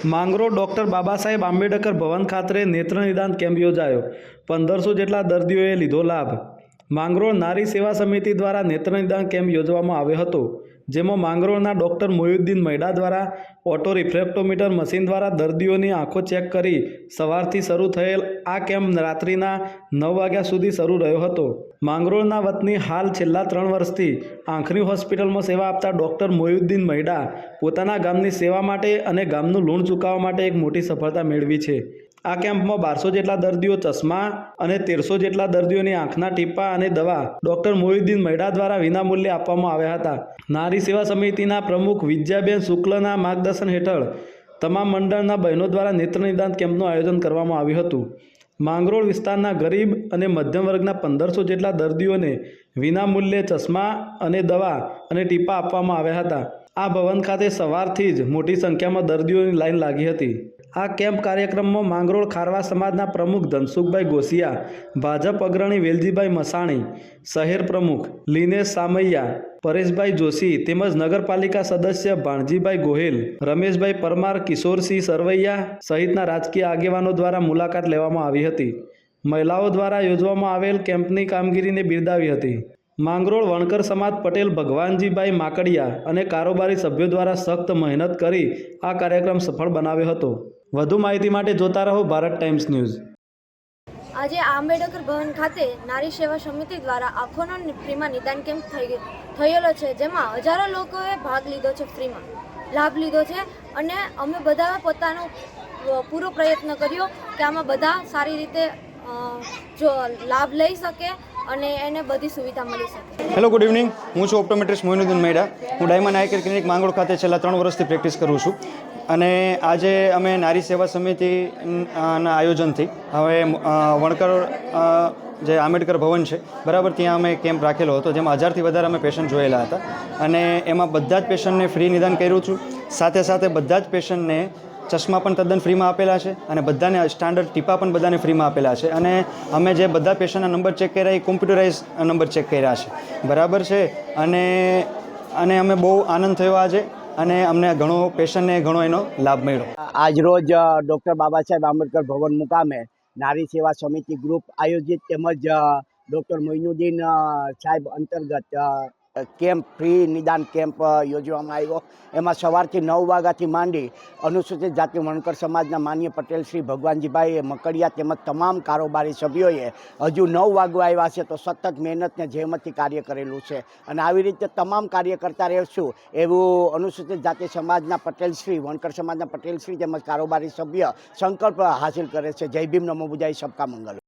Mangrol doctor Baba Saheb Ambedkar ભવન ખાતે નેત્ર નિદાન કેમ્પ યોજાયો। 1500 જેટલા દર્દીઓએ લીધો લાભ। માંગરોળ નારી સેવા સમિતિ દ્વારા નેત્ર નિદાન કેમ્પ યોજવામાં આવ્યો હતો, જેમાં માંગરોળના ડૉક્ટર મોયુદ્દીન મૈડા દ્વારા ઓટો રિફ્રેક્ટોમીટર મશીન દ્વારા દર્દીઓની આંખો ચેક કરી સવારથી શરૂ થયેલ આ કેમ્પ રાત્રિના 9 વાગ્યા સુધી શરૂ રહ્યો હતો। માંગરોળના વતની હાલ છેલ્લા 3 વર્ષથી આંખની હોસ્પિટલમાં સેવા આપતા ડૉક્ટર મોયુદ્દીન મૈડા પોતાના ગામની સેવા માટે અને ગામનું ઋણ ચૂકવવા માટે એક મોટી સફળતા મેળવી છે। આ કેમ્પમાં 1200 જેટલા દર્દીઓ ચશ્મા અને 1300 જેટલા દર્દીઓની આંખના ટીપા અને દવા ડૉક્ટર મોયુદ્દીન મૈડા દ્વારા વિનામૂલ્યે આપવામાં આવ્યા હતા। નારી સેવા સમિતિના પ્રમુખ વિજયાબેન શુક્લના માર્ગદર્શન હેઠળ તમામ મંડળના બહેનો દ્વારા નેત્ર નિદાન કેમ્પનું આયોજન કરવામાં આવ્યું હતું। માંગરોળ વિસ્તારના ગરીબ અને મધ્યમ વર્ગના 1500 જેટલા દર્દીઓને વિનામૂલ્યે ચશ્મા અને દવા અને ટીપા આપવામાં આવ્યા હતા। આ ભવન ખાતે સવારથી જ મોટી સંખ્યામાં દર્દીઓની લાઈન લાગી હતી। આ કેમ્પ કાર્યક્રમમાં માંગરોળ ખારવા સમાજના પ્રમુખ ધનસુખભાઈ ગોસિયા, ભાજપ અગ્રણી વેલજીભાઈ મસાણી, શહેર પ્રમુખ લીનેશ સામૈયા, પરેશભાઈ જોશી તેમજ નગરપાલિકા સદસ્ય ભાણજીભાઈ ગોહિલ, રમેશભાઈ પરમાર, કિશોરસિંહ સરવૈયા સહિતના રાજકીય આગેવાનો દ્વારા મુલાકાત લેવામાં આવી હતી। મહિલાઓ દ્વારા યોજવામાં આવેલ કેમ્પની કામગીરીને બિરદાવી હતી। માંગરોળ વણકર સમાજ પટેલ ભગવાનજીભાઈ માકડિયા અને કારોબારી સભ્યો દ્વારા સખ્ત મહેનત કરી આ કાર્યક્રમ સફળ બનાવ્યો હતો। વધુ માહિતી માટે જોતા રહો ભારત ટાઈમ્સ ન્યૂઝ। આજે આંબેડકર ભવન ખાતે નારી સેવા સમિતિ દ્વારા આંખોનો ફ્રીમાં નિદાન કેમ્પ થયેલો છે, જેમાં હજારો લોકોએ ભાગ લીધો છે, ફ્રીમાં લાભ લીધો છે અને અમે બધા પોતાનો પૂરો પ્રયત્ન કર્યો કે આમાં બધા સારી રીતે જો લાભ લઈ શકે અને એને બધી સુવિધા મળી શકે। Hello, good evening. હું છું ઓપ્ટોમેટ્રિસ્ટ મોઇનુદ્દીન મૈડા। હું ડાયમંડ આઈ કેર ક્લિનિક માંગરોળ ખાતે છેલ્લા 3 વર્ષથી પ્રેક્ટિસ કરું છું અને આજે અમે નારી સેવા સમિતિના આયોજનથી હવે વણકર જે આંબેડકર ભવન છે બરાબર, ત્યાં અમે કેમ્પ રાખેલો હતો, જેમાં 1000થી વધારે અમે પેશન્ટ જોયેલા હતા અને એમાં બધા જ પેશન્ટને ફ્રી નિદાન કર્યું છું। સાથે સાથે બધા જ પેશન્ટને ચશ્મા પણ તદ્દન ફ્રીમાં આપેલા છે અને બધાને સ્ટાન્ડર્ડ ટીપા પણ બધાને ફ્રીમાં આપેલા છે અને અમે જે બધા પેશન્ટના નંબર ચેક કર્યા એ કોમ્પ્યુટરાઇઝ નંબર ચેક કર્યા છે, બરાબર છે। અને અમે બહુ આનંદ થયો આજે અને અમને ઘણો પેશન્ટને ઘણો એનો લાભ મળ્યો। આજરોજ ડૉક્ટર બાબા સાહેબ આંબેડકર ભવન મુકામે નારી સેવા સમિતિ ગ્રુપ આયોજિત તેમજ ડૉક્ટર મોઇનુદ્દીન સાહેબ અંતર્ગત કેમ્પ ફ્રી નિદાન કેમ્પ યોજવામાં આવ્યો। એમાં સવારથી 9 વાગ્યાથી માંડી અનુસૂચિત જાતિ વણકર સમાજના માન્ય પટેલ શ્રી ભગવાનજીભાઈ મકડિયા તેમજ તમામ કારોબારી સભ્યોએ હજુ 9 વાગવા આવ્યા છે તો સતત મહેનતને જહેમતથી કાર્ય કરેલું છે અને આવી રીતે તમામ કાર્ય કરતા રહેશું એવું અનુસૂચિત જાતિ સમાજના પટેલ શ્રી, વણકર સમાજના પટેલ શ્રી તેમજ કારોબારી સભ્ય સંકલ્પ હાસિલ કરે છે। જય ભીમ, નમો બુદ્ધાય, સબકા મંગલ।